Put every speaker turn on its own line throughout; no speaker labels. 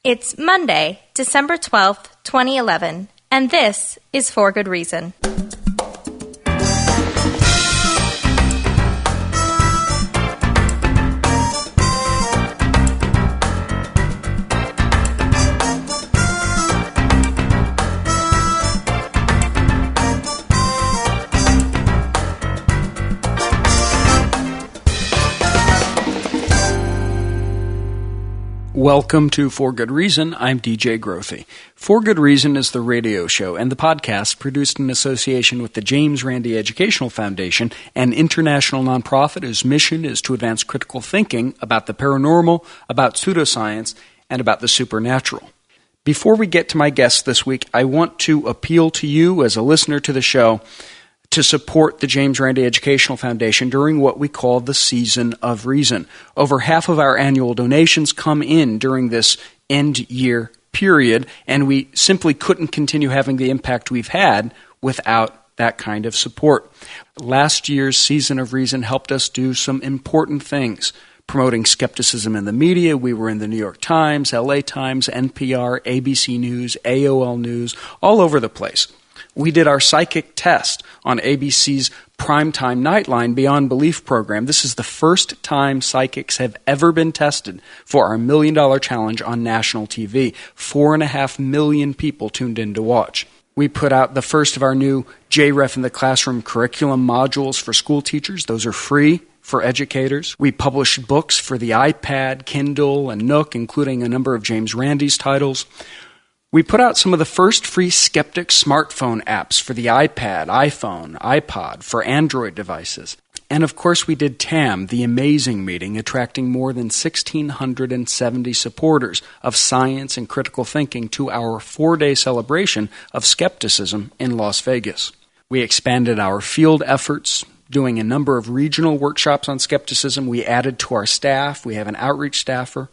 It's Monday, December 12th, 2011, and this is For Good Reason.
Welcome to For Good Reason. I'm DJ Grothe. For Good Reason is the radio show and the podcast produced in association with the James Randi Educational Foundation, an international nonprofit whose mission is to advance critical thinking about the paranormal, about pseudoscience, and about the supernatural. Before we get to my guest this week, I want to appeal to you as a listener to the show to support the James Randi Educational Foundation during what we call the Season of Reason. Over half of our annual donations come in during this end-year period, and we simply couldn't continue having the impact we've had without that kind of support. Last year's Season of Reason helped us do some important things. Promoting skepticism in the media, we were in the New York Times, LA Times, NPR, ABC News, AOL News, all over the place. We did our psychic test on ABC's primetime Nightline Beyond Belief program. This is the first time psychics have ever been tested for our $1 Million Challenge on national TV. 4.5 million people tuned in to watch. We put out the first of our new JREF in the Classroom curriculum modules for school teachers. Those are free for educators. We published books for the iPad, Kindle, and Nook, including a number of James Randi's titles. We put out some of the first free Skeptic smartphone apps for the iPad, iPhone, iPod, for Android devices. And of course we did TAM, the amazing meeting, attracting more than 1,670 supporters of science and critical thinking to our 4-day celebration of skepticism in Las Vegas. We expanded our field efforts, doing a number of regional workshops on skepticism. We added to our staff. We have an outreach staffer.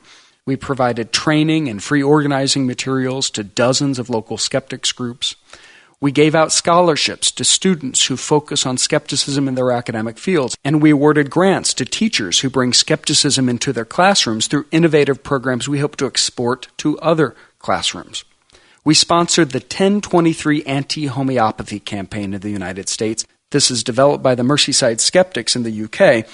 We provided training and free organizing materials to dozens of local skeptics groups. We gave out scholarships to students who focus on skepticism in their academic fields, and we awarded grants to teachers who bring skepticism into their classrooms through innovative programs we hope to export to other classrooms. We sponsored the 1023 Anti-Homeopathy campaign in the United States. This is developed by the Merseyside Skeptics in the UK,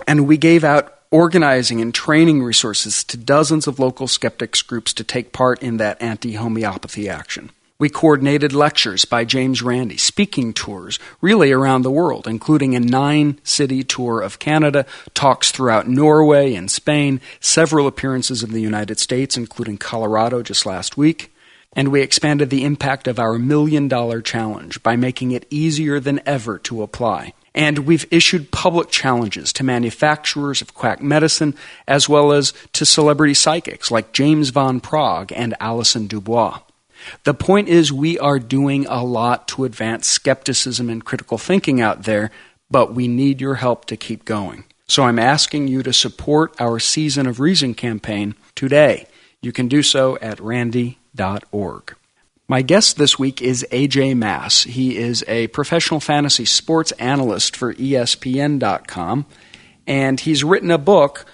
and we gave out organizing and training resources to dozens of local skeptics groups to take part in that anti-homeopathy action. We coordinated lectures by James Randi, speaking tours really around the world, including a 9-city tour of Canada, talks throughout Norway and Spain, several appearances in the United States, including Colorado just last week. And we expanded the impact of our $1 Million Challenge by making it easier than ever to apply. And we've issued public challenges to manufacturers of quack medicine, as well as to celebrity psychics like James Van Praagh and Alison Dubois. The point is, we are doing a lot to advance skepticism and critical thinking out there, but we need your help to keep going. So I'm asking you to support our Season of Reason campaign today. You can do so at randi.org. My guest this week is AJ Mass. He is a professional fantasy sports analyst for ESPN.com, and he's written a book,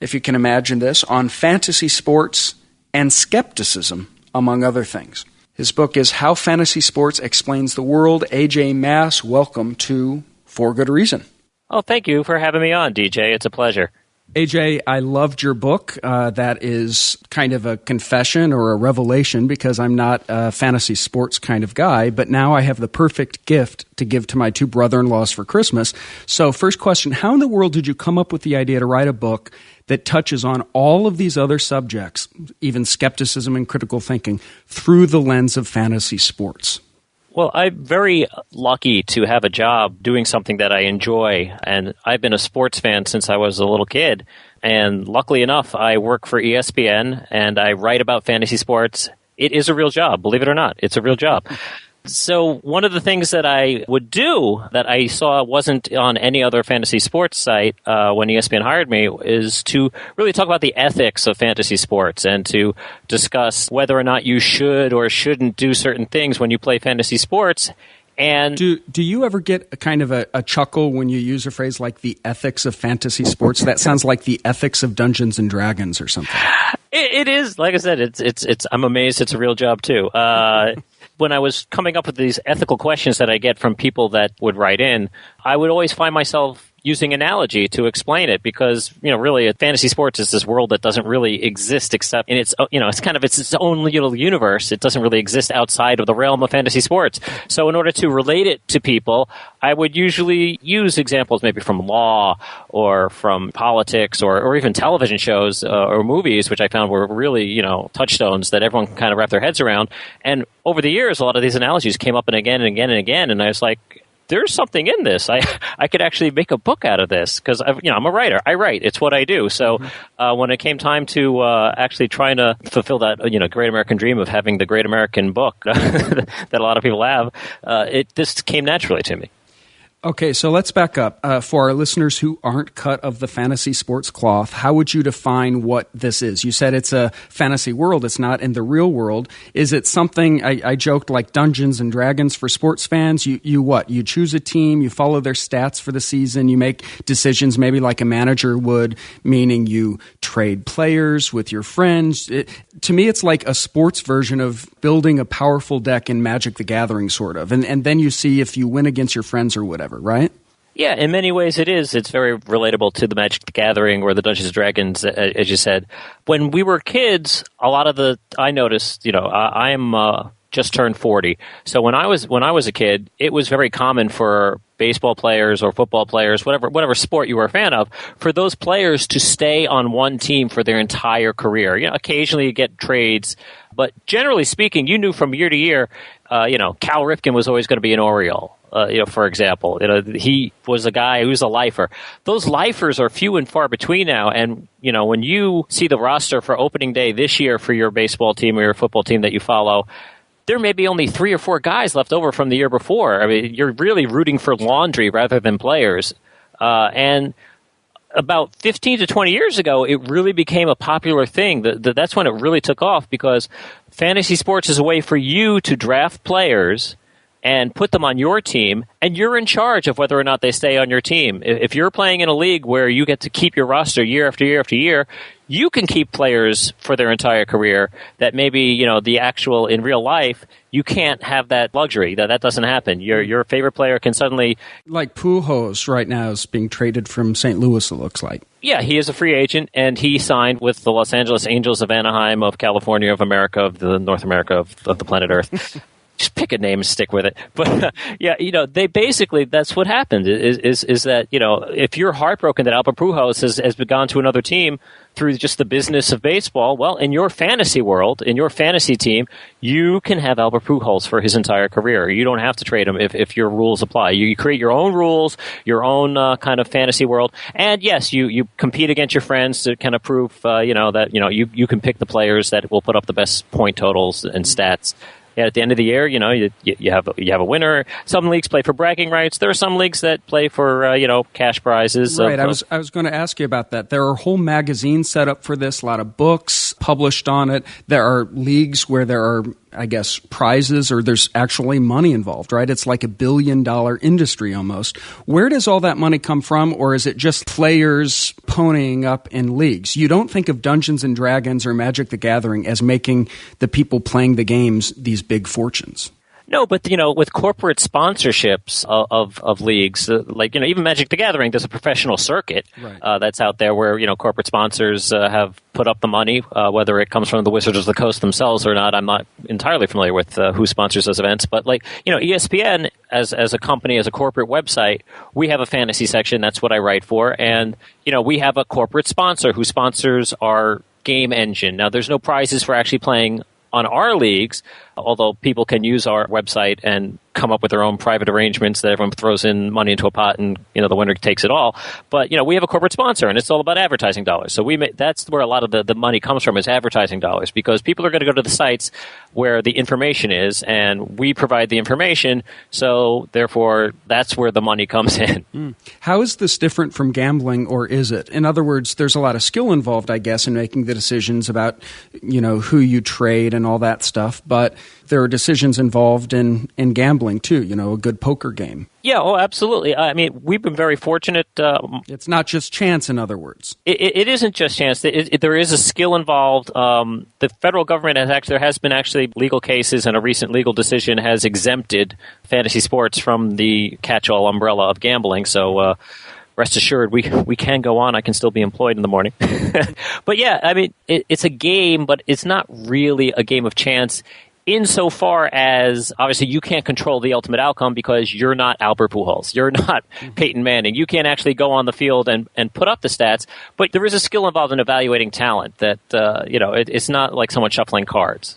if you can imagine this, on fantasy sports and skepticism, among other things. His book is How Fantasy Sports Explains the World. AJ Mass, welcome to For Good Reason.
Oh, thank you for having me on, DJ. It's a pleasure.
AJ, I loved your book. That is kind of a confession or a revelation because I'm not a fantasy sports kind of guy, but now I have the perfect gift to give to my 2 brother-in-laws for Christmas. So first question, how in the world did you come up with the idea to write a book that touches on all of these other subjects, even skepticism and critical thinking, through the lens of fantasy sports?
Well, I'm very lucky to have a job doing something that I enjoy, and I've been a sports fan since I was a little kid. And luckily enough, I work for ESPN, and I write about fantasy sports. It is a real job, believe it or not. It's a real job. So one of the things that I would do that I saw wasn't on any other fantasy sports site when ESPN hired me is to really talk about the ethics of fantasy sports and to discuss whether or not you should or shouldn't do certain things when you play fantasy sports. And
do you ever get a kind of a chuckle when you use a phrase like the ethics of fantasy sports? That sounds like the ethics of Dungeons and Dragons or something.
It is, like I said, it's. I'm amazed it's a real job too. When I was coming up with these ethical questions that I get from people that would write in, I would always find myself using analogy to explain it because, really fantasy sports is this world that doesn't really exist except in its, it's kind of its own little universe. It doesn't really exist outside of the realm of fantasy sports. So in order to relate it to people, I would usually use examples maybe from law or from politics or even television shows or movies, which I found were really, touchstones that everyone can kind of wrap their heads around. And over the years, a lot of these analogies came up and again and again and again. And I was like, there's something in this. I could actually make a book out of this because I'm a writer. I write. It's what I do. So when it came time to actually trying to fulfill that great American dream of having the great American book that a lot of people have, this came naturally to me.
Okay, so let's back up. For our listeners who aren't cut of the fantasy sports cloth, how would you define what this is? You said it's a fantasy world. It's not in the real world. Is it something, I joked, like Dungeons and Dragons for sports fans? You what? You choose a team, you follow their stats for the season, you make decisions maybe like a manager would, meaning you trade players with your friends. To me, it's like a sports version of building a powerful deck in Magic the Gathering, sort of. And then you see if you win against your friends or whatever. Right?
Yeah, in many ways it is. It's very relatable to the Magic the Gathering or the Dungeons and Dragons, as you said. When we were kids, I noticed, I am just turned 40. So when I was a kid, it was very common for baseball players or football players, whatever sport you were a fan of, for those players to stay on one team for their entire career. Occasionally you get trades, but generally speaking, you knew from year to year, Cal Ripken was always going to be an Oriole. For example, he was a guy who was a lifer. Those lifers are few and far between now. And, when you see the roster for opening day this year for your baseball team or your football team that you follow, there may be only 3 or 4 guys left over from the year before. I mean, you're really rooting for laundry rather than players. And about 15 to 20 years ago, it really became a popular thing. That's when it really took off because fantasy sports is a way for you to draft players and put them on your team, and you're in charge of whether or not they stay on your team. If you're playing in a league where you get to keep your roster year after year after year, you can keep players for their entire career that maybe, in real life, you can't have that luxury. That doesn't happen. Your favorite player can suddenly... Like
Pujols right now is being traded from St. Louis, it looks like.
Yeah, he is a free agent, and he signed with the Los Angeles Angels of Anaheim, of California, of America, of the North America, of the planet Earth. Just pick a name and stick with it. But they basically, that's what happened is that, if you're heartbroken that Albert Pujols has gone to another team through just the business of baseball, well, in your fantasy world, in your fantasy team, you can have Albert Pujols for his entire career. You don't have to trade him if your rules apply. You create your own rules, your own kind of fantasy world. And yes, you compete against your friends to kind of prove, that, you can pick the players that will put up the best point totals and stats. Yeah, at the end of the year, you have a winner. Some leagues play for bragging rights. There are some leagues that play for cash prizes.
Right. I was going to ask you about that. There are whole magazines set up for this. A lot of books published on it. There are leagues where there are, I guess, prizes or there's actually money involved. Right. It's like $1 billion industry almost. Where does all that money come from, or is it just players ponying up in leagues? You don't think of Dungeons and Dragons or Magic the Gathering as making the people playing the games these big fortunes.
No, but with corporate sponsorships of leagues, even Magic the Gathering, there's a professional circuit that's out there where corporate sponsors have put up the money, whether it comes from the Wizards of the Coast themselves or not. I'm not entirely familiar with who sponsors those events, but ESPN as a company, as a corporate website, we have a fantasy section. That's what I write for, and we have a corporate sponsor who sponsors our game engine. Now, there's no prizes for actually playing on our leagues, although people can use our website and come up with their own private arrangements that everyone throws in money into a pot and, the winner takes it all. But, we have a corporate sponsor and it's all about advertising dollars. So that's where a lot of the money comes from, is advertising dollars, because people are going to go to the sites where the information is and we provide the information. So therefore, that's where the money comes in.
How is this different from gambling, or is it? In other words, there's a lot of skill involved, I guess, in making the decisions about, who you trade and all that stuff. But there are decisions involved in gambling too, a good poker game.
Yeah, absolutely. I mean, we've been very fortunate.
It's not just chance, in other words.
It isn't just chance. There is a skill involved. The federal government there has been actually legal cases, and a recent legal decision has exempted fantasy sports from the catch-all umbrella of gambling. So rest assured, we can go on. I can still be employed in the morning. But yeah, I mean, it's a game, but it's not really a game of chance. Insofar as, obviously, you can't control the ultimate outcome because you're not Albert Pujols. You're not Peyton Manning. You can't actually go on the field and put up the stats. But there is a skill involved in evaluating talent that, it's not like someone shuffling cards.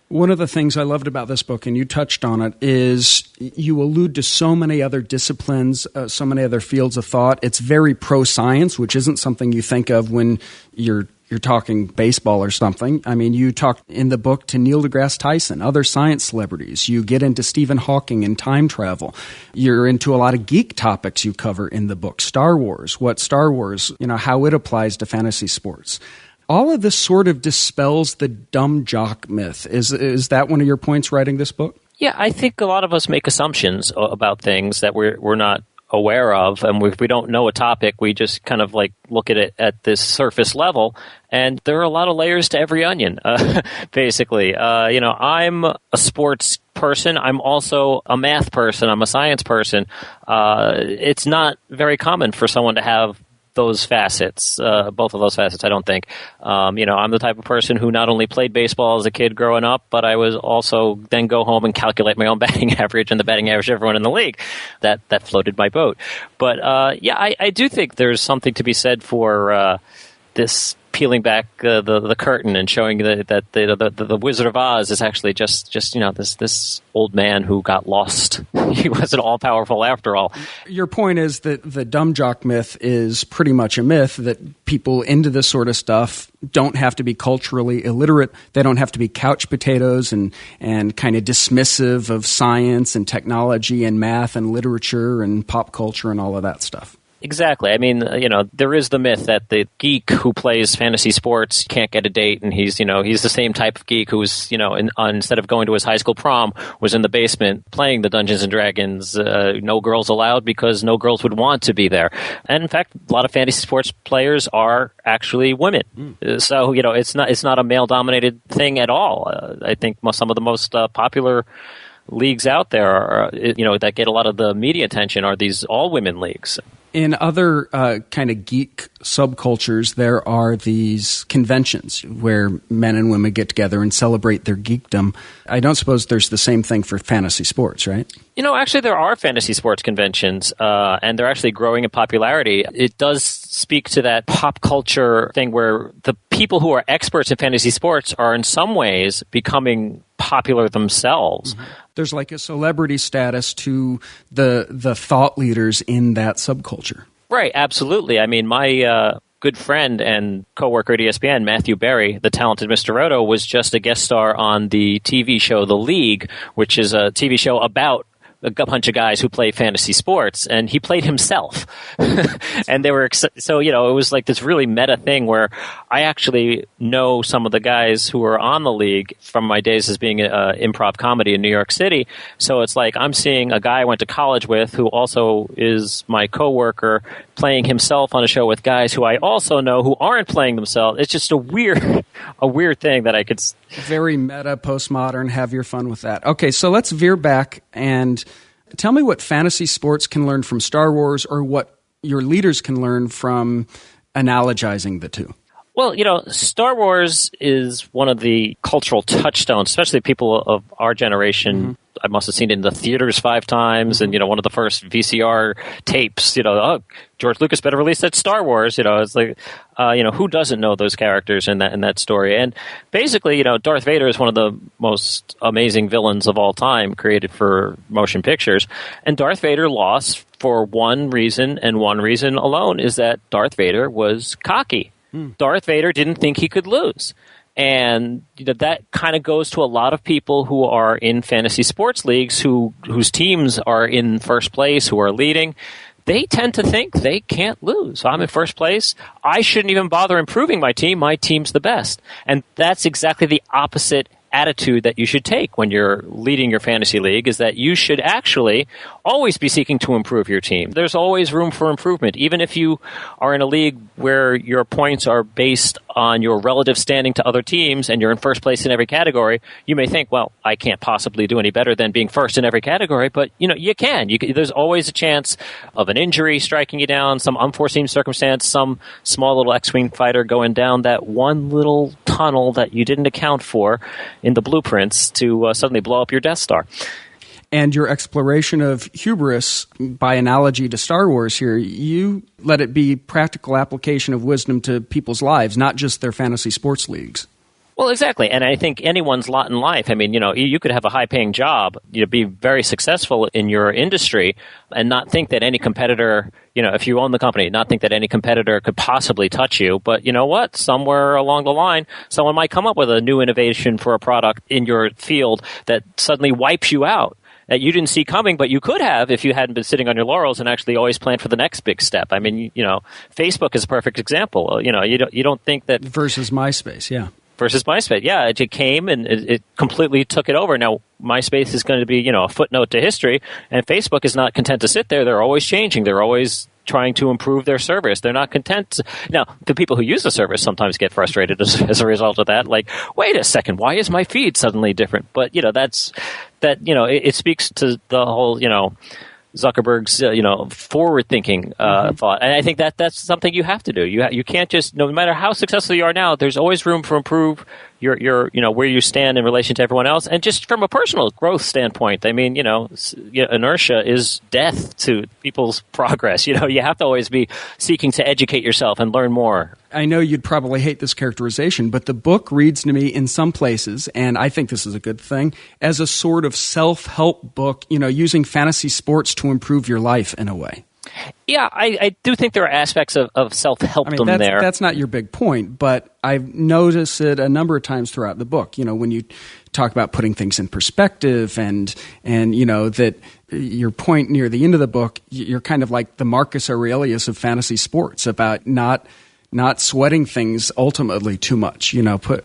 One of the things I loved about this book, and you touched on it, is you allude to so many other disciplines, so many other fields of thought. It's very pro-science, which isn't something you think of when you're talking baseball or something. I mean, you talk in the book to Neil deGrasse Tyson, other science celebrities. You get into Stephen Hawking and time travel. You're into a lot of geek topics you cover in the book. Star Wars, how it applies to fantasy sports. All of this sort of dispels the dumb jock myth. Is that one of your points writing this book?
Yeah, I think a lot of us make assumptions about things that we're not aware of, and if we don't know a topic, we just kind of like look at it at this surface level, and there are a lot of layers to every onion, basically. I'm a sports person. I'm also a math person. I'm a science person. It's not very common for someone to have those facets, both of those facets, I don't think. I'm the type of person who not only played baseball as a kid growing up, but I was also then go home and calculate my own batting average and the batting average of everyone in the league. That floated my boat. But I do think there's something to be said for this peeling back the curtain and showing that the Wizard of Oz is actually just this old man who got lost. He wasn't all powerful after all.
Your point is that the dumb jock myth is pretty much a myth, that people into this sort of stuff don't have to be culturally illiterate. They don't have to be couch potatoes and kind of dismissive of science and technology and math and literature and pop culture and all of that stuff.
Exactly. I mean, there is the myth that the geek who plays fantasy sports can't get a date, and he's the same type of geek who's, instead of going to his high school prom, was in the basement playing the Dungeons and Dragons. No girls allowed because no girls would want to be there. And in fact, a lot of fantasy sports players are actually women. So, it's not a male-dominated thing at all. I think some of the most popular leagues out there are, that get a lot of the media attention are these all-women leagues.
In other kind of geek subcultures, there are these conventions where men and women get together and celebrate their geekdom. I don't suppose there's the same thing for fantasy sports, right?
Actually, there are fantasy sports conventions, and they're actually growing in popularity. It does speak to that pop culture thing where the people who are experts in fantasy sports are in some ways becoming popular themselves.
Mm-hmm. There's like a celebrity status to the thought leaders in that subculture.
Right, absolutely. I mean, my good friend and coworker at ESPN, Matthew Berry, the talented Mr. Roto, was just a guest star on the TV show The League, which is a TV show about a bunch of guys who play fantasy sports, and he played himself. And they were so it was like this really meta thing where I actually know some of the guys who are on The League from my days as being improv comedy in New York City. So it's like I'm seeing a guy I went to college with who also is my coworker playing himself on a show with guys who I also know who aren't playing themselves. It's just a weird thing that I could.
Very meta, postmodern. Have your fun with that. Okay, so let's veer back and tell me what fantasy sports can learn from Star Wars, or what your leaders can learn from analogizing the two.
Well, Star Wars is one of the cultural touchstones, especially people of our generation. Mm-hmm. I must have seen it in the theaters 5 times, and one of the first VCR tapes. George Lucas better release that Star Wars. It's like, who doesn't know those characters in that story? And basically, Darth Vader is one of the most amazing villains of all time, created for motion pictures. And Darth Vader lost for one reason, and one reason alone, is that Darth Vader was cocky. Darth Vader didn't think he could lose. And that kind of goes to a lot of people who are in fantasy sports leagues whose teams are in first place, who are leading. They tend to think they can't lose. I'm in first place. I shouldn't even bother improving my team. My team's the best. And that's exactly the opposite attitude that you should take when you're leading your fantasy league, is that you should actually always be seeking to improve your team. There's always room for improvement. Even if you are in a league where your points are based on your relative standing to other teams and you're in first place in every category, you may think, well, I can't possibly do any better than being first in every category, but you can. There's always a chance of an injury striking you down, some unforeseen circumstance, some small little X-Wing fighter going down that one little tunnel that you didn't account for in the blueprints to suddenly blow up your Death Star.
And your exploration of hubris, by analogy to Star Wars here, you let it be practical application of wisdom to people's lives, not just their fantasy sports leagues.
Well, exactly. And I think anyone's lot in life, I mean, you could have a high-paying job, be very successful in your industry and not think that any competitor, if you own the company, not think that any competitor could possibly touch you. But you know what? Somewhere along the line, someone might come up with a new innovation for a product in your field that suddenly wipes you out, that you didn't see coming, but you could have if you hadn't been sitting on your laurels and actually always planned for the next big step. I mean, Facebook is a perfect example. You don't think that
versus MySpace, yeah.
Versus MySpace, yeah, it came and it completely took it over. Now, MySpace is going to be, a footnote to history, and Facebook is not content to sit there. They're always changing. They're always trying to improve their service. They're not content. Now, the people who use the service sometimes get frustrated as a result of that. Like, wait a second, why is my feed suddenly different? But, it speaks to the whole, Zuckerberg's, forward-thinking thought, and I think that's something you have to do. You can't just, no matter how successful you are now, there's always room for improve your where you stand in relation to everyone else, and just from a personal growth standpoint. I mean, inertia is death to people's progress. You have to always be seeking to educate yourself and learn more.
I know you'd probably hate this characterization, but the book reads to me in some places, and I think this is a good thing, as a sort of self-help book, using fantasy sports to improve your life in a way.
Yeah, I do think there are aspects of self-helpdom there.
That's not your big point, but I've noticed it a number of times throughout the book. When you talk about putting things in perspective and that your point near the end of the book, you're kind of like the Marcus Aurelius of fantasy sports about not sweating things ultimately too much,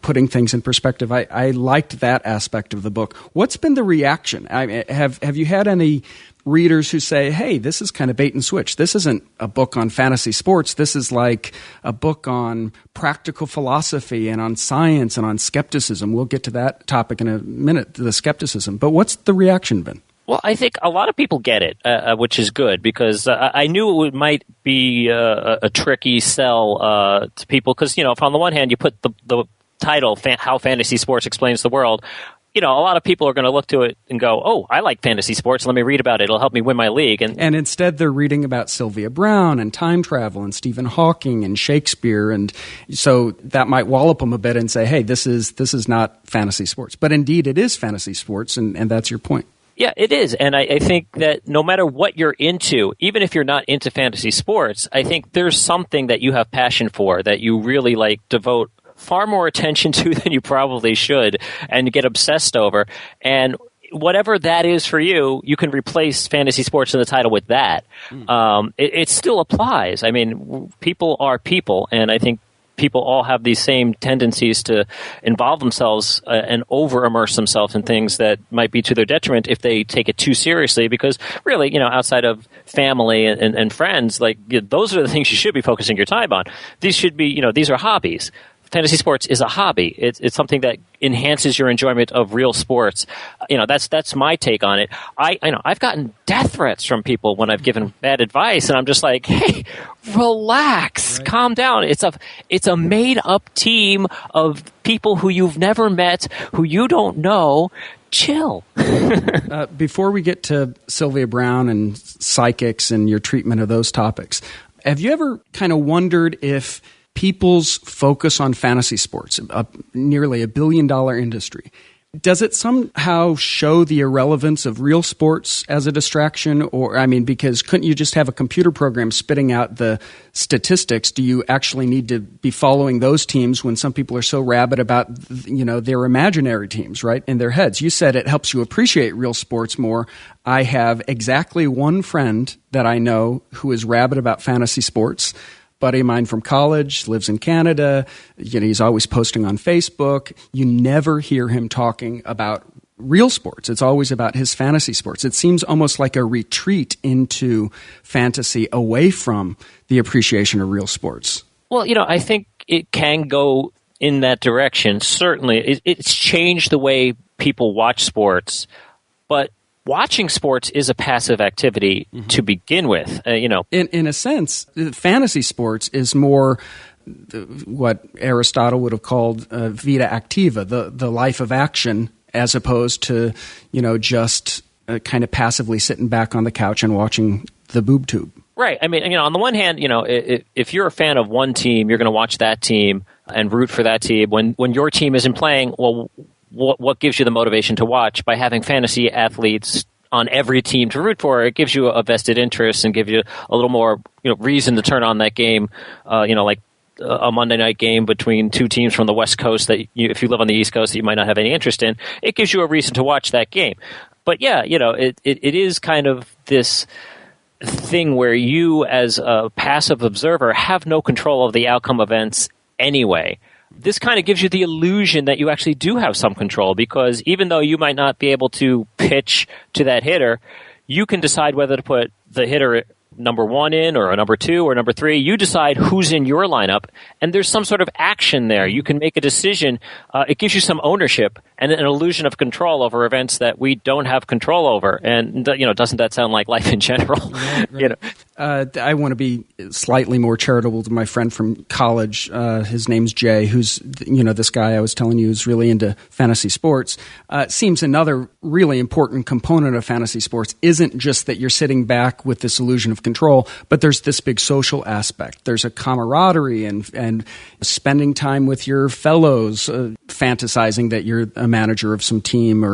putting things in perspective. I liked that aspect of the book. What's been the reaction? Have you had any readers who say, hey, this is kind of bait and switch. This isn't a book on fantasy sports. This is like a book on practical philosophy and on science and on skepticism. We'll get to that topic in a minute, the skepticism. But what's the reaction been?
Well, I think a lot of people get it, which is good, because I knew it might be a tricky sell to people because, if on the one hand you put the title, How Fantasy Sports Explains the World, a lot of people are going to look to it and go, oh, I like fantasy sports. Let me read about it. It'll help me win my league.
And instead they're reading about Sylvia Browne and time travel and Stephen Hawking and Shakespeare. And so that might wallop them a bit and say, hey, this is not fantasy sports. But indeed it is fantasy sports, and that's your point.
Yeah, it is. And I think that no matter what you're into, even if you're not into fantasy sports, I think there's something that you have passion for that you really devote far more attention to than you probably should and get obsessed over. And whatever that is for you, you can replace fantasy sports in the title with that. It still applies. I mean, people are people, and I think people all have these same tendencies to involve themselves and over-immerse themselves in things that might be to their detriment if they take it too seriously, because really, outside of family and friends, those are the things you should be focusing your time on. These should be, these are hobbies. Fantasy sports is a hobby. It's something that enhances your enjoyment of real sports. That's my take on it. I've gotten death threats from people when I've given bad advice, and I'm just like, hey, relax, right. Calm down. It's a made up team of people who you've never met, who you don't know. Chill.
Before we get to Sylvia Browne and psychics and your treatment of those topics, have you ever kind of wondered if people's focus on fantasy sports, nearly $1 billion industry, does it somehow show the irrelevance of real sports as a distraction? Or, because couldn't you just have a computer program spitting out the statistics? Do you actually need to be following those teams when some people are so rabid about, their imaginary teams, right, in their heads? You said it helps you appreciate real sports more. I have exactly one friend that I know who is rabid about fantasy sports. buddy of mine from college, lives in Canada. He's always posting on Facebook. You never hear him talking about real sports. It's always about his fantasy sports. It seems almost like a retreat into fantasy away from the appreciation of real sports.
Well, I think it can go in that direction. Certainly, it's changed the way people watch sports, but watching sports is a passive activity to begin with.
In a sense, fantasy sports is more what Aristotle would have called vita activa, the life of action, as opposed to just kind of passively sitting back on the couch and watching the boob tube.
Right. I mean, on the one hand, if you're a fan of one team, you're going to watch that team and root for that team. When your team isn't playing, well, what gives you the motivation to watch? By having fantasy athletes on every team to root for, it gives you a vested interest and gives you a little more reason to turn on that game, like a Monday night game between two teams from the West Coast that if you live on the East Coast that you might not have any interest in. It gives you a reason to watch that game. But yeah, it is kind of this thing where you as a passive observer have no control of the outcome of events anyway. This kind of gives you the illusion that you actually do have some control, because even though you might not be able to pitch to that hitter, you can decide whether to put the hitter number 1 in or a number 2 or number 3. You decide who's in your lineup, and there's some sort of action there. You can make a decision. It gives you some ownership and an illusion of control over events that we don't have control over. And doesn't that sound like life in general?
Right. I want to be slightly more charitable to my friend from college. His name's Jay, who's this guy I was telling you is really into fantasy sports. Seems another really important component of fantasy sports isn't just that you're sitting back with this illusion of control, but there's this big social aspect. There's a camaraderie and spending time with your fellows, fantasizing that you're a manager of some team.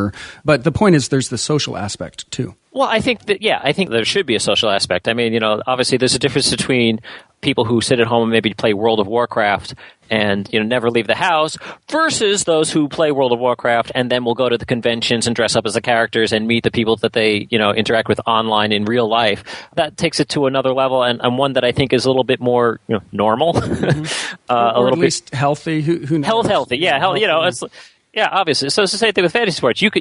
But the point is, there's the social aspect too.
Well, I think there should be a social aspect. I mean, obviously there's a difference between people who sit at home and maybe play World of Warcraft and never leave the house versus those who play World of Warcraft and then will go to the conventions and dress up as the characters and meet the people that they interact with online in real life. That takes it to another level, and one that I think is a little bit more normal,
or
a little
at least
bit
healthy. Who knows?
Healthy, yeah, it's. Yeah, obviously. So it's the same thing with fantasy sports. You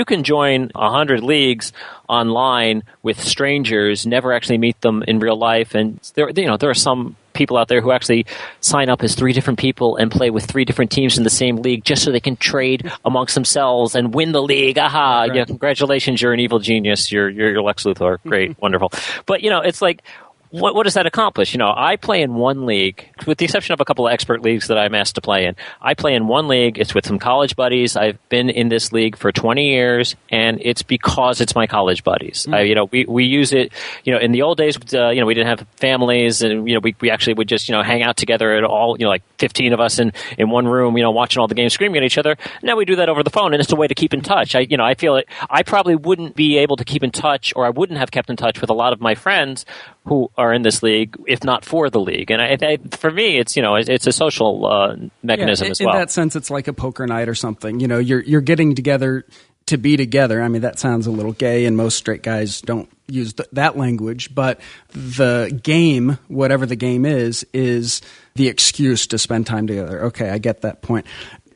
can join 100 leagues online with strangers, never actually meet them in real life, and there are some people out there who actually sign up as 3 different people and play with 3 different teams in the same league just so they can trade amongst themselves and win the league. Aha! Right. Congratulations, you're an evil genius. You're Lex Luthor. Great, wonderful. But it's like, what does that accomplish? I play in one league, with the exception of a couple of expert leagues that I'm asked to play in. I play in one league. It's with some college buddies. I've been in this league for 20 years, and it's because it's my college buddies. We use it. In the old days, we didn't have families, and we actually would just hang out together at all. Like 15 of us in one room, watching all the games, screaming at each other. Now we do that over the phone, and it's a way to keep in touch. I feel it. I probably wouldn't be able to keep in touch, or I wouldn't have kept in touch with a lot of my friends who are in this league, if not for the league. And for me, it's a social mechanism as well.
In that sense, it's like a poker night or something. You're getting together to be together. I mean, that sounds a little gay, and most straight guys don't use that language. But the game, whatever the game is the excuse to spend time together. Okay, I get that point.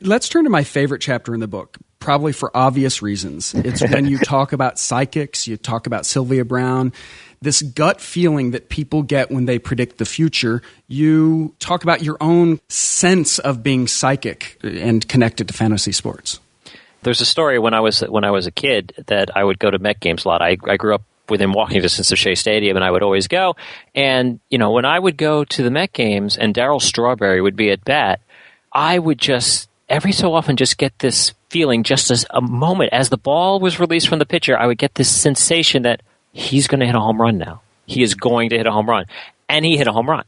Let's turn to my favorite chapter in the book. Probably for obvious reasons. It's when you talk about psychics, you talk about Sylvia Browne, this gut feeling that people get when they predict the future. You talk about your own sense of being psychic and connected to fantasy sports.
There's a story when I was a kid that I would go to Met games a lot. I grew up within walking distance of Shea Stadium, and I would always go. And when I would go to the Met games and Darryl Strawberry would be at bat, I would just every so often just get this feeling, just as a moment, as the ball was released from the pitcher, I would get this sensation that he's going to hit a home run now. He is going to hit a home run. And he hit a home run.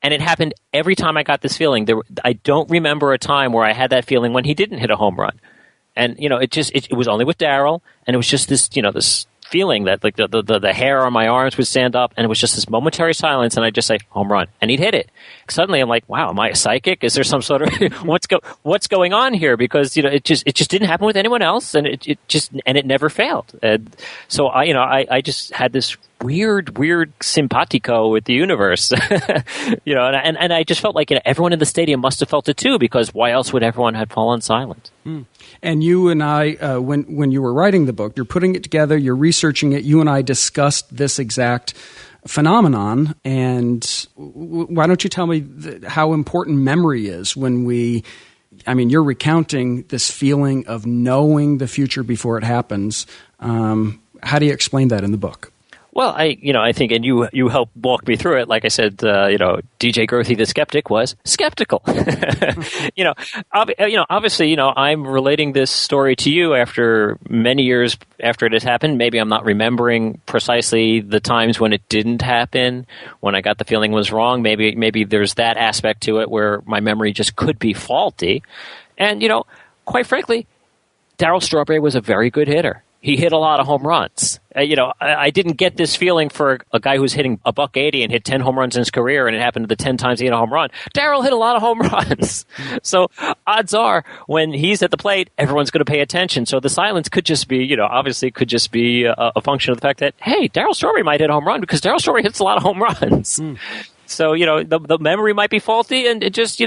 And it happened every time I got this feeling. I don't remember a time where I had that feeling when he didn't hit a home run. And, it was only with Darryl, and it was just this, this feeling that like the hair on my arms would stand up, and it was just this momentary silence, and I'd just say home run, and he'd hit it. Suddenly I'm like, wow, am I a psychic? Is there some sort of what's going on here? Because it just didn't happen with anyone else, and it never failed. And so I just had this weird simpatico with the universe. And I just felt like everyone in the stadium must have felt it too, because why else would everyone have fallen silent?
And you and I, when you were writing the book, you're putting it together, you're researching it, you and I discussed this exact phenomenon. And why don't you tell me how important memory is when you're recounting this feeling of knowing the future before it happens. How do you explain that in the book?
Well, I think, and you helped walk me through it. Like I said, DJ Grothe the skeptic was skeptical. Obviously, I'm relating this story to you after many years after it has happened. Maybe I'm not remembering precisely the times when it didn't happen, when I got the feeling was wrong. Maybe there's that aspect to it where my memory just could be faulty. And, quite frankly, Darryl Strawberry was a very good hitter. He hit a lot of home runs. I didn't get this feeling for a guy who's hitting $180 and hit 10 home runs in his career, and it happened to the 10 times he hit a home run. Darryl hit a lot of home runs. So odds are when he's at the plate, everyone's going to pay attention. So the silence could just be, obviously could just be a function of the fact that, hey, Darryl Strawberry might hit a home run because Darryl Strawberry hits a lot of home runs. So, the memory might be faulty, and it just,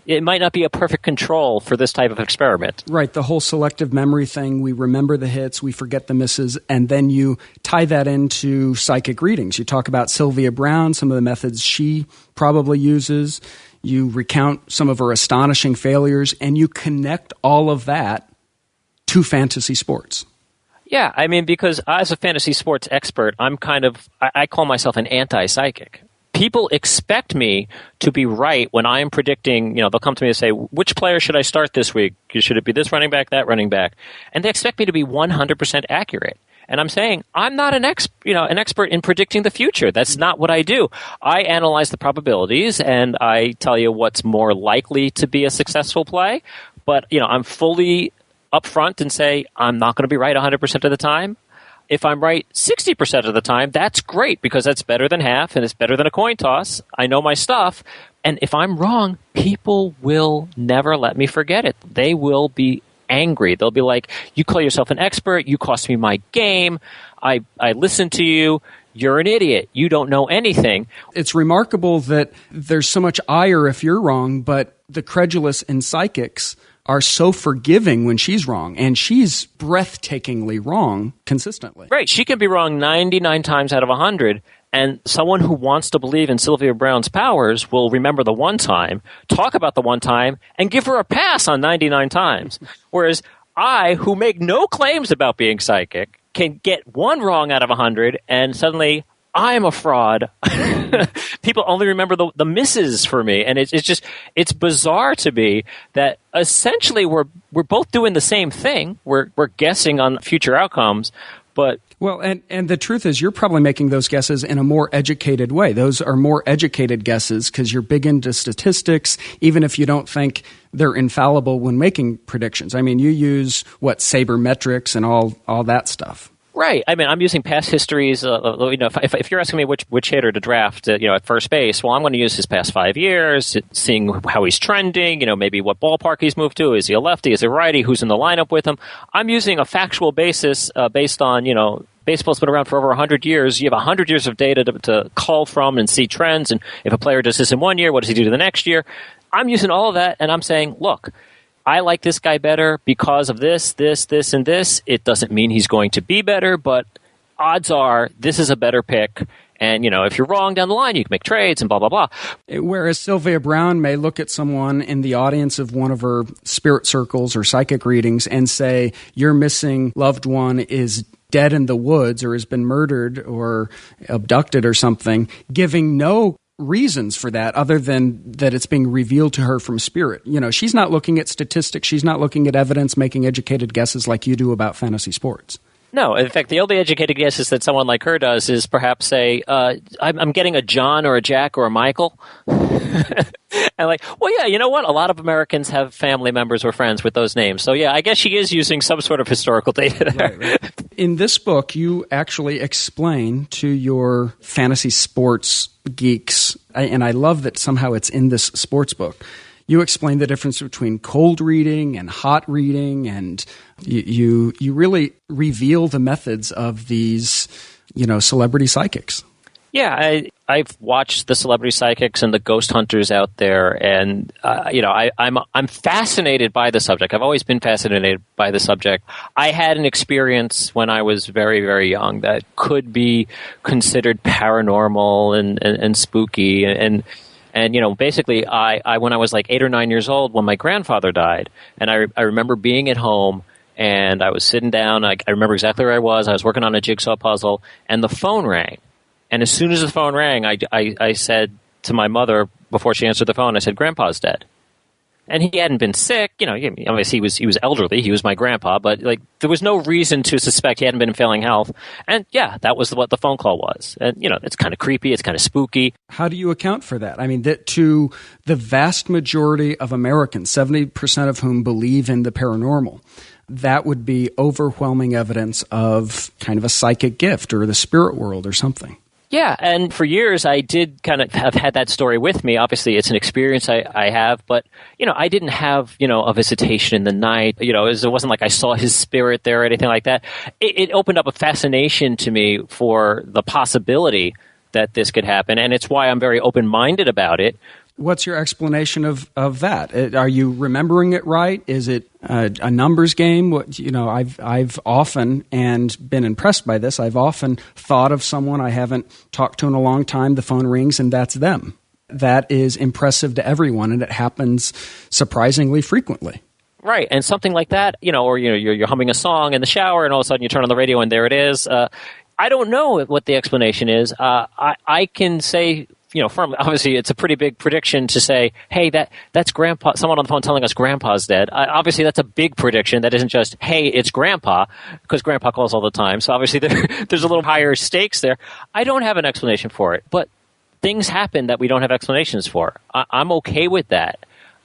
it might not be a perfect control for this type of experiment.
Right, the whole selective memory thing. We remember the hits, we forget the misses, and then you tie that into psychic readings. You talk about Sylvia Browne, some of the methods she probably uses. You recount some of her astonishing failures, and you connect all of that to fantasy sports.
Yeah, because as a fantasy sports expert, I call myself an anti-psychic. People expect me to be right when I am predicting, they'll come to me and say, which player should I start this week? Should it be this running back, that running back? And they expect me to be 100% accurate. And I'm saying, I'm not an expert in predicting the future. That's not what I do. I analyze the probabilities and I tell you what's more likely to be a successful play. But, I'm fully upfront and say, I'm not going to be right 100% of the time. If I'm right 60% of the time, that's great because that's better than half and it's better than a coin toss. I know my stuff. And if I'm wrong, people will never let me forget it. They will be angry. They'll be like, you call yourself an expert. You cost me my game. I listened to you. You're an idiot. You don't know anything.
It's remarkable that there's so much ire if you're wrong, but the credulous in psychics are so forgiving when she's wrong, and she's breathtakingly wrong consistently.
Right. She can be wrong 99 times out of 100, and someone who wants to believe in Sylvia Browne's powers will remember the one time, talk about the one time, and give her a pass on 99 times. Whereas I, who make no claims about being psychic, can get one wrong out of 100, and suddenly I'm a fraud. People only remember the misses for me. And it's bizarre to me that essentially we're both doing the same thing. We're guessing on future outcomes, but
well, and the truth is you're probably making those guesses in a more educated way. Those are more educated guesses because you're big into statistics, even if you don't think they're infallible when making predictions. You use sabermetrics and all that stuff.
Right. I'm using past histories. If you're asking me which hitter to draft, at first base, well, I'm going to use his past 5 years, seeing how he's trending. Maybe what ballpark he's moved to. Is he a lefty? Is he a righty? Who's in the lineup with him? I'm using a factual basis based on baseball's been around for over 100 years. You have 100 years of data to call from and see trends. And if a player does this in 1 year, what does he do the next year? I'm using all of that, and I'm saying, look, I like this guy better because of this, and this. It doesn't mean he's going to be better, but odds are this is a better pick. And, if you're wrong down the line, you can make trades and blah, blah, blah.
Whereas Sylvia Browne may look at someone in the audience of one of her spirit circles or psychic readings and say, your missing loved one is dead in the woods or has been murdered or abducted or something, giving no reasons for that other than that it's being revealed to her from spirit. She's not looking at statistics. She's not looking at evidence, making educated guesses like you do about fantasy sports.
No, in fact, the only educated guesses that someone like her does is perhaps say, I'm getting a John or a Jack or a Michael. And well, yeah, you know what? A lot of Americans have family members or friends with those names. So, yeah, I guess she is using some sort of historical data there.
Right. In this book, you actually explain to your fantasy sports geeks, and I love that somehow it's in this sports book, you explain the difference between cold reading and hot reading, and you really reveal the methods of these celebrity psychics.
Yeah, I've watched the celebrity psychics and the ghost hunters out there, and I'm fascinated by the subject. I've always been fascinated by the subject. I had an experience when I was very, very young that could be considered paranormal and spooky, and basically, I when I was like 8 or 9 years old, when my grandfather died, and I remember being at home. And I was sitting down. I remember exactly where I was. I was working on a jigsaw puzzle, and the phone rang. And as soon as the phone rang, I said to my mother, before she answered the phone, I said, "Grandpa's dead." And he hadn't been sick. Obviously he was elderly. He was my grandpa. But there was no reason to suspect he hadn't been in failing health. And yeah, that was what the phone call was. And, it's kind of creepy. It's kind of spooky.
How do you account for that? I mean, that to the vast majority of Americans, 70% of whom believe in the paranormal, that would be overwhelming evidence of kind of a psychic gift or the spirit world or something.
Yeah, and for years I did kind of have had that story with me. Obviously, it's an experience I have, but, I didn't have, a visitation in the night. It wasn't like I saw his spirit there or anything like that. It opened up a fascination to me for the possibility that this could happen, and it's why I'm very open-minded about it.
What's your explanation of that? Are you remembering it right? Is it a numbers game? I've often, and been impressed by this, I've often thought of someone I haven't talked to in a long time, the phone rings, and that's them. That is impressive to everyone, and it happens surprisingly frequently.
Right, and something like that, or you're humming a song in the shower, and all of a sudden you turn on the radio and there it is. I don't know what the explanation is. I can say, firmly, obviously it's a pretty big prediction to say, hey, that's Grandpa, someone on the phone telling us Grandpa's dead. Obviously that's a big prediction. That isn't just, hey, it's Grandpa, because Grandpa calls all the time. So obviously there's a little higher stakes there. I don't have an explanation for it, but things happen that we don't have explanations for. I'm okay with that.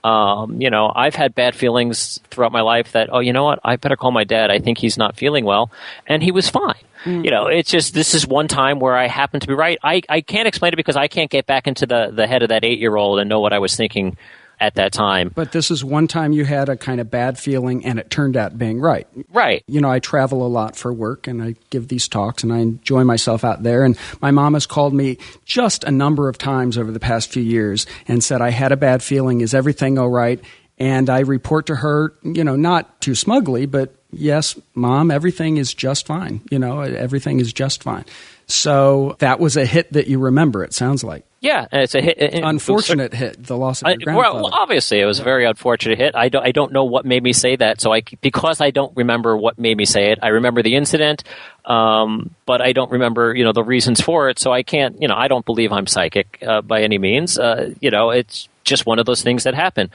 I've had bad feelings throughout my life that, oh, you know what, I better call my dad. I think he's not feeling well. And he was fine. It's just, this is one time where I happen to be right. I can't explain it because I can't get back into the head of that 8-year-old and know what I was thinking at that time.
But this is one time you had a kind of bad feeling and it turned out being right.
Right.
I travel a lot for work and I give these talks and I enjoy myself out there. And my mom has called me just a number of times over the past few years and said, I had a bad feeling. Is everything all right? And I report to her, not too smugly, but yes, Mom, everything is just fine. Everything is just fine. So that was a hit that you remember, it sounds like.
Yeah, it's a hit.
Unfortunate hit, the loss of your grandfather.
Well, obviously, it was a very unfortunate hit. I don't know what made me say that. So because I don't remember what made me say it, I remember the incident, but I don't remember, the reasons for it. So I can't, I don't believe I'm psychic by any means. It's just one of those things that happen.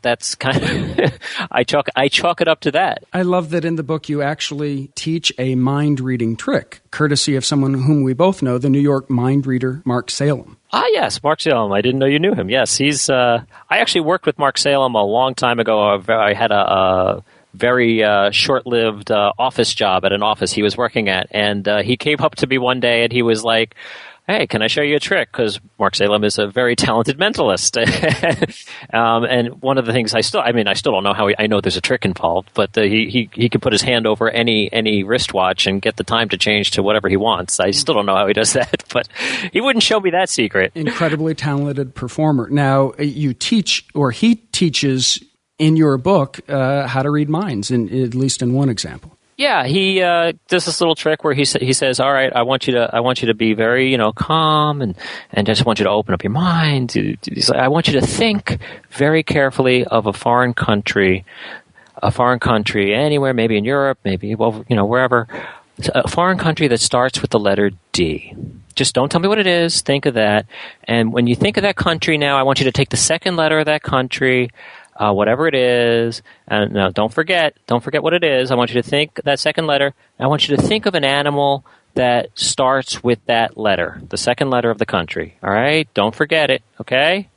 That's kind of I chalk it up to that.
I love that in the book you actually teach a mind reading trick, courtesy of someone whom we both know, the New York mind reader Mark Salem.
Ah, yes, Mark Salem. I didn't know you knew him. Yes, he's. I actually worked with Mark Salem a long time ago. I had a very short-lived office job at an office he was working at, and he came up to me one day and he was like, hey, can I show you a trick? Because Mark Salem is a very talented mentalist. And one of the things I still don't know how I know there's a trick involved, but he can put his hand over any wristwatch and get the time to change to whatever he wants. I still don't know how he does that, but he wouldn't show me that secret.
Incredibly talented performer. Now, you teach, or he teaches in your book, how to read minds, at least in one example.
Yeah, he does this little trick where he says, "All right, I want you to be very calm and just want you to open up your mind. He's like, I want you to think very carefully of a foreign country anywhere, maybe in Europe, maybe wherever, a foreign country that starts with the letter D. Just don't tell me what it is. Think of that, and when you think of that country now, I want you to take the second letter of that country." Whatever it is, and now don't forget what it is. I want you to think that second letter. I want you to think of an animal that starts with that letter, the second letter of the country. All right? Don't forget it, okay?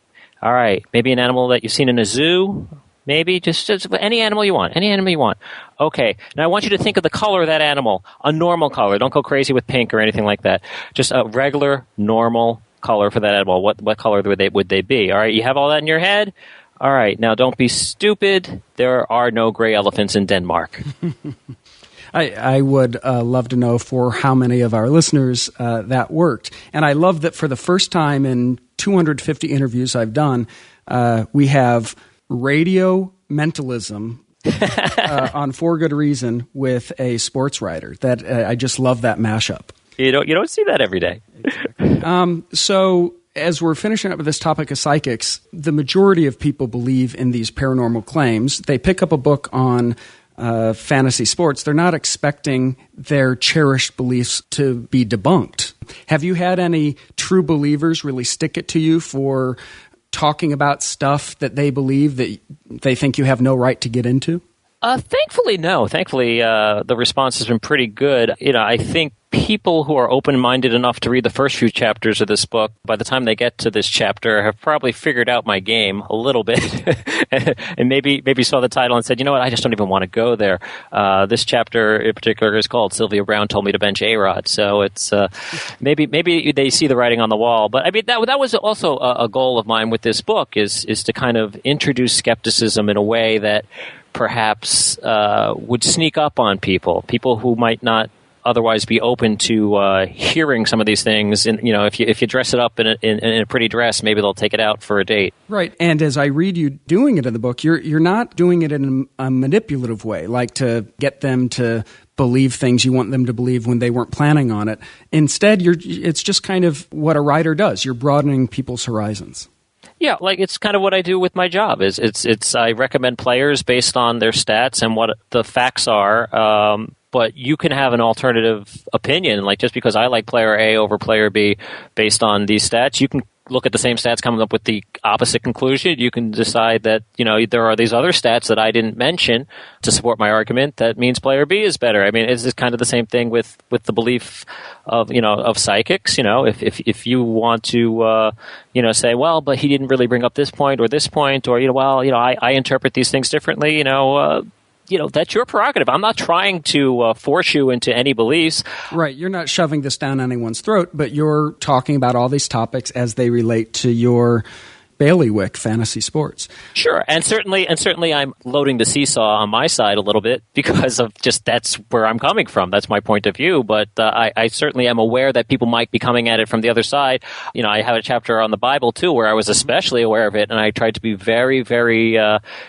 All right. Maybe an animal that you've seen in a zoo. Maybe just any animal you want. Any animal you want. Okay. Now I want you to think of the color of that animal, a normal color. Don't go crazy with pink or anything like that. Just a regular, normal color for that animal. What color would they be? All right. You have all that in your head? All right, now don't be stupid. There are no gray elephants in Denmark.
I would love to know for how many of our listeners that worked. And I love that for the first time in 250 interviews I've done, we have radio mentalism on For Good Reason with a sports writer. That I just love that mashup.
You don't see that every day.
So as we're finishing up with this topic of psychics, the majority of people believe in these paranormal claims. They pick up a book on fantasy sports. They're not expecting their cherished beliefs to be debunked. Have you had any true believers really stick it to you for talking about stuff that they believe that they think you have no right to get into?
Thankfully, no. Thankfully, the response has been pretty good. I think people who are open-minded enough to read the first few chapters of this book, by the time they get to this chapter, have probably figured out my game a little bit, and maybe saw the title and said, you know what, I just don't even want to go there. This chapter in particular is called "Sylvia Brown Told Me to Bench A-Rod," so it's maybe they see the writing on the wall. But I mean, that was also a goal of mine with this book is to kind of introduce skepticism in a way that perhaps would sneak up on people who might not otherwise be open to hearing some of these things. And if you dress it up in a pretty dress, maybe they'll take it out for a date.
Right. And as I read you doing it in the book, you're not doing it in a manipulative way, like to get them to believe things you want them to believe when they weren't planning on it. Instead, it's just kind of what a writer does. You're broadening people's horizons.
Yeah, like it's kind of what I do with my job. It's I recommend players based on their stats and what the facts are. But you can have an alternative opinion, like just because I like player A over player B based on these stats, you can look at the same stats, coming up with the opposite conclusion. You can decide that, there are these other stats that I didn't mention to support my argument. That means player B is better. I mean, it's just kind of the same thing with the belief of psychics. If you want to, say, well, but he didn't really bring up this point or this point, or, I interpret these things differently, that's your prerogative. I'm not trying to force you into any beliefs.
Right. You're not shoving this down anyone's throat, but you're talking about all these topics as they relate to your bailiwick, fantasy sports.
Sure. And certainly I'm loading the seesaw on my side a little bit because of just that's where I'm coming from. That's my point of view. But I certainly am aware that people might be coming at it from the other side. I have a chapter on the Bible, too, where I was especially aware of it. And I tried to be very, very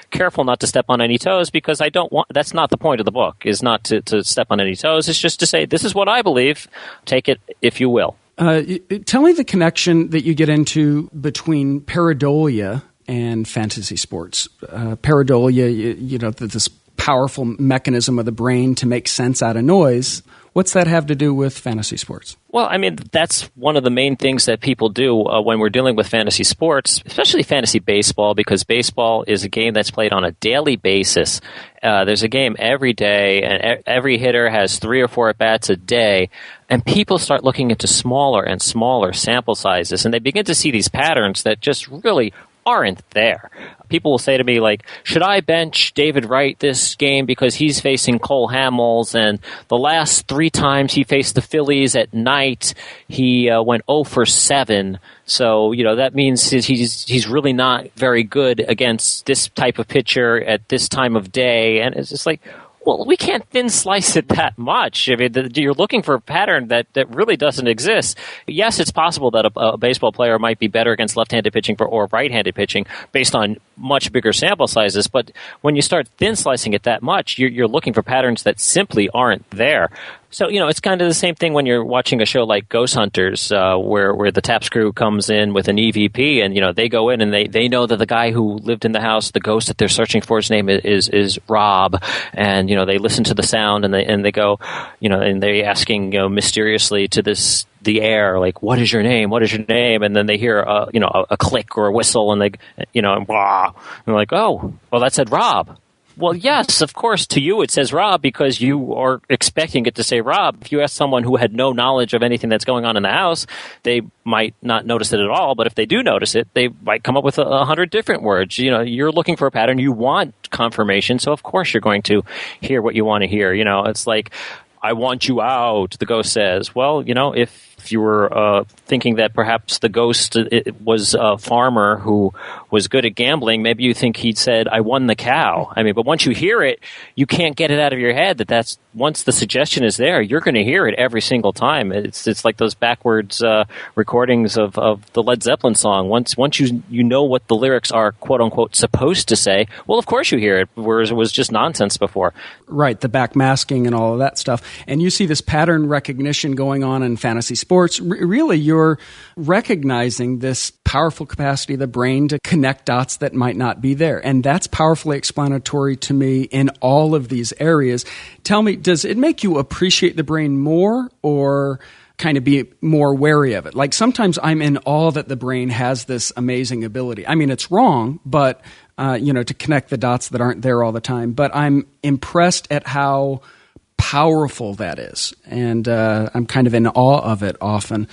careful not to step on any toes because I don't want – that's not the point of the book, is not to step on any toes. It's just to say this is what I believe. Take it if you will.
Tell me the connection that you get into between pareidolia and fantasy sports. Pareidolia, this powerful mechanism of the brain to make sense out of noise. What's that have to do with fantasy sports?
Well, I mean, that's one of the main things that people do when we're dealing with fantasy sports, especially fantasy baseball, because baseball is a game that's played on a daily basis. There's a game every day, and every hitter has 3 or 4 at-bats a day, and people start looking into smaller and smaller sample sizes, and they begin to see these patterns that just really aren't there. People will say to me, like, should I bench David Wright this game because he's facing Cole Hamels, and the last 3 times he faced the Phillies at night, he went 0 for 7. So, that means he's really not very good against this type of pitcher at this time of day. And it's just like, well, we can't thin slice it that much. I mean, you're looking for a pattern that really doesn't exist. Yes, it's possible that a baseball player might be better against left-handed pitching or right-handed pitching based on much bigger sample sizes. But when you start thin slicing it that much, you're looking for patterns that simply aren't there. So, it's kind of the same thing when you're watching a show like Ghost Hunters, where the TAPS crew comes in with an EVP and, they go in and they know that the guy who lived in the house, the ghost that they're searching for, his name is Rob. And, they listen to the sound and they go, and they're asking, mysteriously to the air, like, what is your name? What is your name? And then they hear, a click or a whistle and they, and blah. And they're like, oh, well, that said Rob. Well, yes, of course, to you it says Rob because you are expecting it to say Rob. If you ask someone who had no knowledge of anything that's going on in the house, they might not notice it at all. But if they do notice it, they might come up with 100 different words. You're looking for a pattern. You want confirmation. So, of course, you're going to hear what you want to hear. It's like, I want you out, the ghost says. Well, if if you were thinking that perhaps the ghost was a farmer who was good at gambling, maybe you think he'd said, "I won the cow." I mean, but once you hear it, you can't get it out of your head that's once the suggestion is there, you're going to hear it every single time. It's like those backwards recordings of the Led Zeppelin song. Once you know what the lyrics are, quote unquote, supposed to say, well, of course you hear it, whereas it was just nonsense before.
Right, the backmasking and all of that stuff. And you see this pattern recognition going on in fantasy sports. Really, you're recognizing this powerful capacity of the brain to connect dots that might not be there. And that's powerfully explanatory to me in all of these areas. Tell me, does it make you appreciate the brain more or kind of be more wary of it? Like sometimes I'm in awe that the brain has this amazing ability. I mean, it's wrong, but to connect the dots that aren't there all the time. But I'm impressed at how powerful that is, and I'm kind of in awe of it often.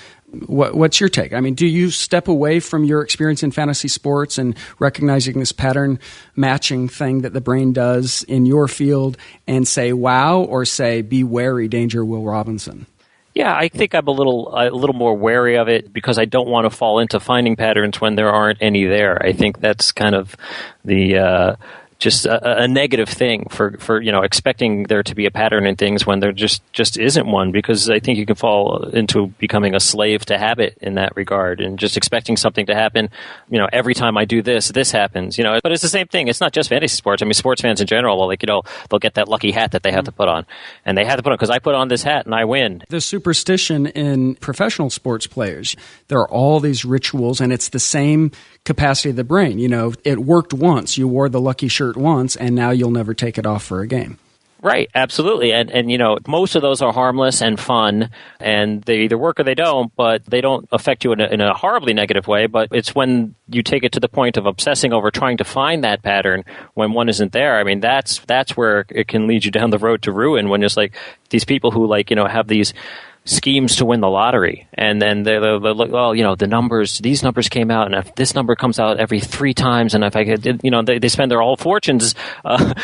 What's your take? I mean, do you step away from your experience in fantasy sports and recognizing this pattern matching thing that the brain does in your field and say, wow, or say, be wary, danger, Will Robinson?
Yeah, I think I'm a little more wary of it because I don't want to fall into finding patterns when there aren't any there. I think that's kind of the just a negative thing for expecting there to be a pattern in things when there just isn't one, because I think you can fall into becoming a slave to habit in that regard and just expecting something to happen. Every time I do this happens. But it's the same thing. It's not just fantasy sports. I mean, sports fans in general, they'll get that lucky hat that they have to put on, and they have to put on because I put on this hat and I win.
The superstition in professional sports players, there are all these rituals, and it's the same capacity of the brain. It worked once. You wore the lucky shirt once, and now you'll never take it off for a game.
Right, absolutely. And most of those are harmless and fun, and they either work or they don't, but they don't affect you in a horribly negative way. But it's when you take it to the point of obsessing over trying to find that pattern when one isn't there. I mean, that's where it can lead you down the road to ruin, when it's like these people who have these schemes to win the lottery, and then they're like, well, these numbers came out, and if this number comes out every 3 times, and if I could, they spend their whole fortunes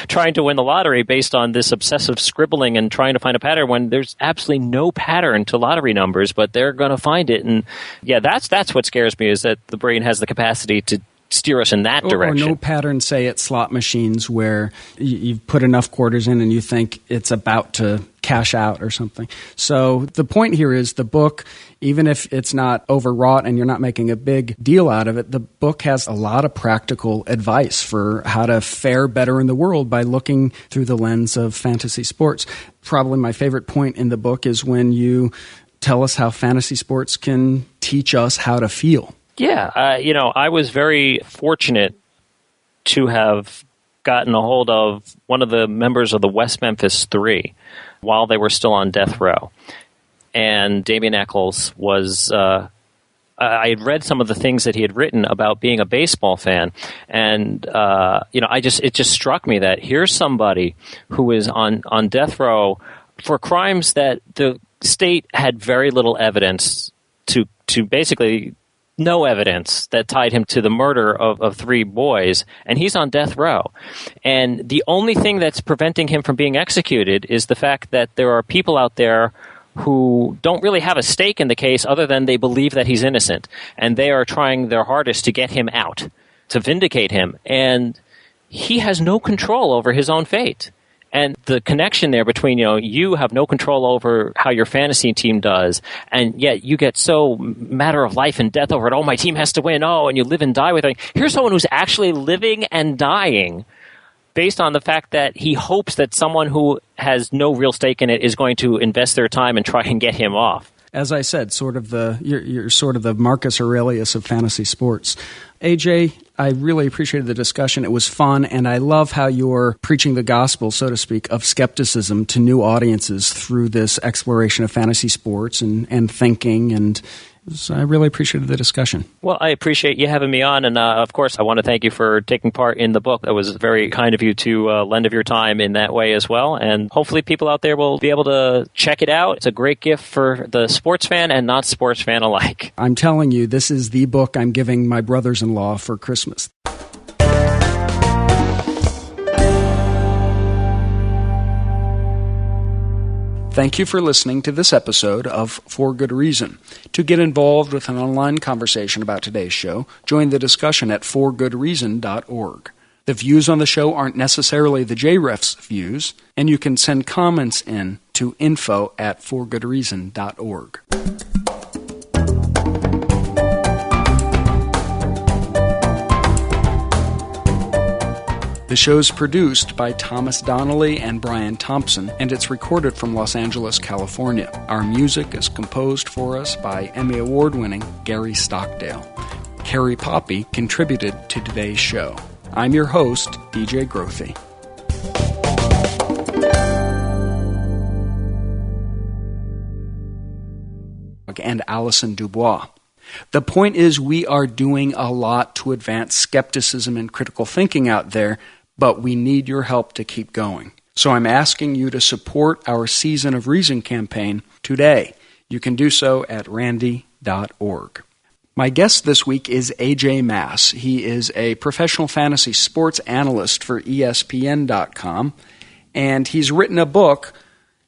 trying to win the lottery based on this obsessive scribbling and trying to find a pattern when there's absolutely no pattern to lottery numbers, but they're going to find it. And yeah, that's what scares me, is that the brain has the capacity to steer us in that direction.
Or no pattern, say, at slot machines where you've put enough quarters in and you think it's about to cash out or something. So the point here is the book, even if it's not overwrought and you're not making a big deal out of it, the book has a lot of practical advice for how to fare better in the world by looking through the lens of fantasy sports. Probably my favorite point in the book is when you tell us how fantasy sports can teach us how to feel.
Yeah, I was very fortunate to have gotten a hold of one of the members of the West Memphis Three while they were still on death row. And Damien Eccles was, I had read some of the things that he had written about being a baseball fan. And, it just struck me that here's somebody who is on death row for crimes that the state had very little evidence to basically no evidence that tied him to the murder of 3 boys, and he's on death row. And the only thing that's preventing him from being executed is the fact that there are people out there who don't really have a stake in the case other than they believe that he's innocent, and they are trying their hardest to get him out, to vindicate him. And he has no control over his own fate. And the connection there between, you have no control over how your fantasy team does, and yet you get so matter of life and death over it. Oh, my team has to win. Oh, and you live and die with it. Here's someone who's actually living and dying based on the fact that he hopes that someone who has no real stake in it is going to invest their time and try and get him off.
As I said, you're sort of the Marcus Aurelius of fantasy sports. AJ, I really appreciated the discussion. It was fun, and I love how you're preaching the gospel, so to speak, of skepticism to new audiences through this exploration of fantasy sports and thinking, and so I really appreciated the discussion.
Well, I appreciate you having me on, and of course, I want to thank you for taking part in the book. That was very kind of you to lend of your time in that way as well, and hopefully people out there will be able to check it out. It's a great gift for the sports fan and not sports fan alike.
I'm telling you, this is the book I'm giving my brothers-in-law for Christmas. Thank you for listening to this episode of For Good Reason. To get involved with an online conversation about today's show, join the discussion at forgoodreason.org. The views on the show aren't necessarily the JREF's views, and you can send comments in to info@forgoodreason.org. The show's produced by Thomas Donnelly and Brian Thompson, and it's recorded from Los Angeles, California. Our music is composed for us by Emmy Award-winning Gary Stockdale. Carrie Poppy contributed to today's show. I'm your host, DJ Grothe. And Allison Dubois. The point is, we are doing a lot to advance skepticism and critical thinking out there, but we need your help to keep going. So I'm asking you to support our Season of Reason campaign today. You can do so at randy.org. My guest this week is AJ Mass. He is a professional fantasy sports analyst for ESPN.com, and he's written a book,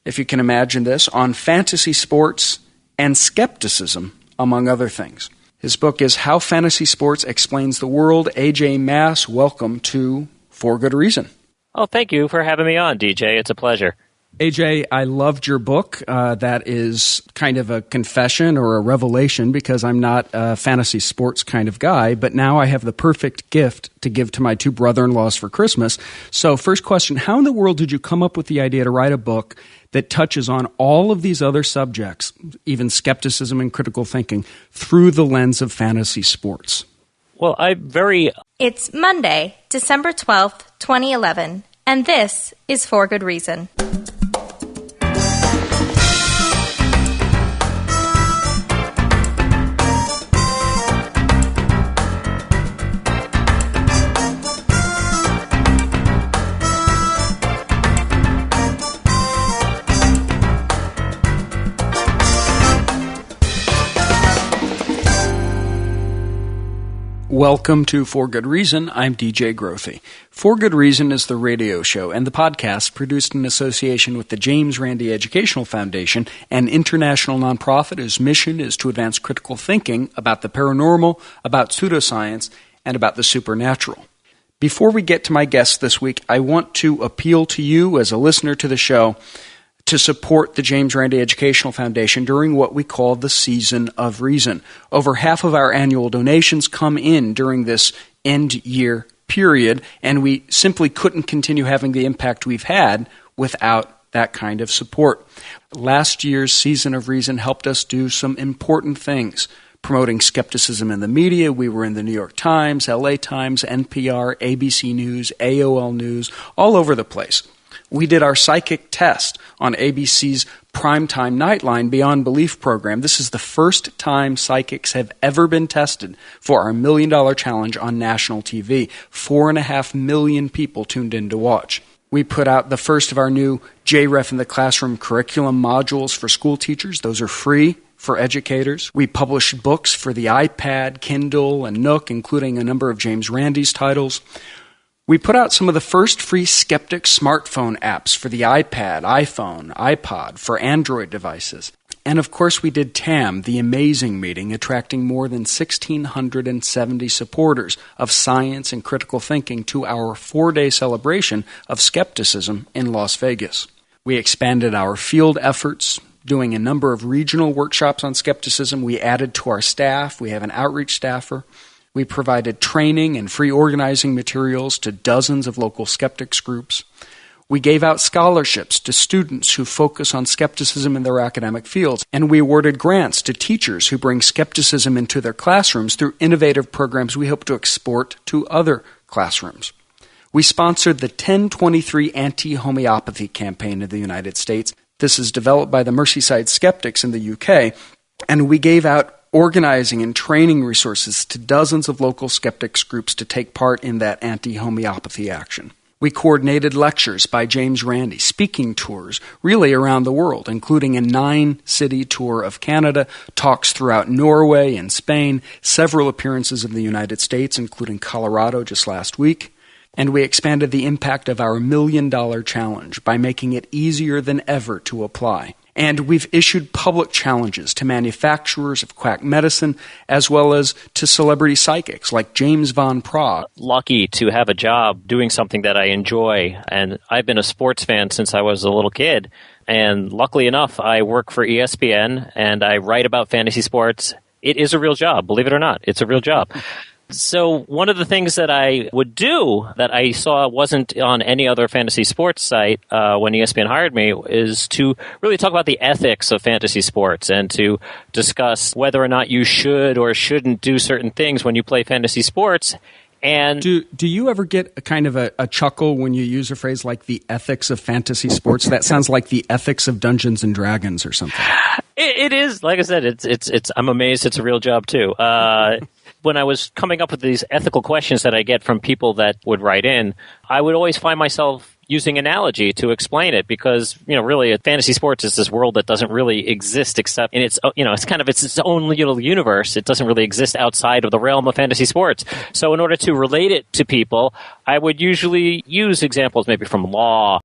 if you can imagine this, on fantasy sports and skepticism, among other things. His book is How Fantasy Sports Explains the World. AJ Mass, welcome to For Good Reason.
Oh, thank you for having me on, DJ. It's a pleasure.
AJ, I loved your book. That is kind of a confession or a revelation because I'm not a fantasy sports kind of guy, but now I have the perfect gift to give to my two brother-in-laws for Christmas. So first question, how in the world did you come up with the idea to write a book that touches on all of these other subjects, even skepticism and critical thinking, through the lens of fantasy sports?
Well,
It's Monday, December 12th, 2011, and this is For Good Reason.
Welcome to For Good Reason. I'm DJ Grothe. For Good Reason is the radio show and the podcast produced in association with the James Randi Educational Foundation, an international nonprofit whose mission is to advance critical thinking about the paranormal, about pseudoscience, and about the supernatural. Before we get to my guest this week, I want to appeal to you as a listener to the show to support the James Randi Educational Foundation during what we call the Season of Reason. Over half of our annual donations come in during this end-year period, and we simply couldn't continue having the impact we've had without that kind of support. Last year's Season of Reason helped us do some important things. Promoting skepticism in the media, we were in the New York Times, LA Times, NPR, ABC News, AOL News, all over the place. We did our psychic test on ABC's primetime Nightline Beyond Belief program. This is the first time psychics have ever been tested for our $1 Million Challenge on national TV. 4.5 million people tuned in to watch. We put out the first of our new JREF in the Classroom curriculum modules for school teachers. Those are free for educators. We published books for the iPad, Kindle, and Nook, including a number of James Randi's titles. We put out some of the first free Skeptic smartphone apps for the iPad, iPhone, iPod, for Android devices. And of course we did TAM, the amazing meeting, attracting more than 1,670 supporters of science and critical thinking to our 4-day celebration of skepticism in Las Vegas. We expanded our field efforts, doing a number of regional workshops on skepticism. We added to our staff. We have an outreach staffer. We provided training and free organizing materials to dozens of local skeptics groups. We gave out scholarships to students who focus on skepticism in their academic fields, and we awarded grants to teachers who bring skepticism into their classrooms through innovative programs we hope to export to other classrooms. We sponsored the 1023 Anti-Homeopathy campaign in the United States. This is developed by the Merseyside Skeptics in the UK, and we gave out organizing and training resources to dozens of local skeptics groups to take part in that anti-homeopathy action. We coordinated lectures by James Randi, speaking tours really around the world, including a 9-city tour of Canada, talks throughout Norway and Spain, several appearances in the United States, including Colorado just last week. And we expanded the impact of our $1 million challenge by making it easier than ever to apply. And we've issued public challenges to manufacturers of quack medicine as well as to celebrity psychics like James Van Praagh.
Lucky to have a job doing something that I enjoy. And I've been a sports fan since I was a little kid. And luckily enough, I work for ESPN and I write about fantasy sports. It is a real job, believe it or not. It's a real job. So one of the things that I would do that I saw wasn't on any other fantasy sports site when ESPN hired me is to really talk about the ethics of fantasy sports and to discuss whether or not you should or shouldn't do certain things when you play fantasy sports. And
do you ever get a kind of a chuckle when you use a phrase like the ethics of fantasy sports? That sounds like the ethics of Dungeons and Dragons or something.
It is, like I said, it's. I'm amazed it's a real job too. When I was coming up with these ethical questions that I get from people that would write in, I would always find myself using analogy to explain it because, really fantasy sports is this world that doesn't really exist except in its, it's kind of its own little universe. It doesn't really exist outside of the realm of fantasy sports. So in order to relate it to people, I would usually use examples maybe from law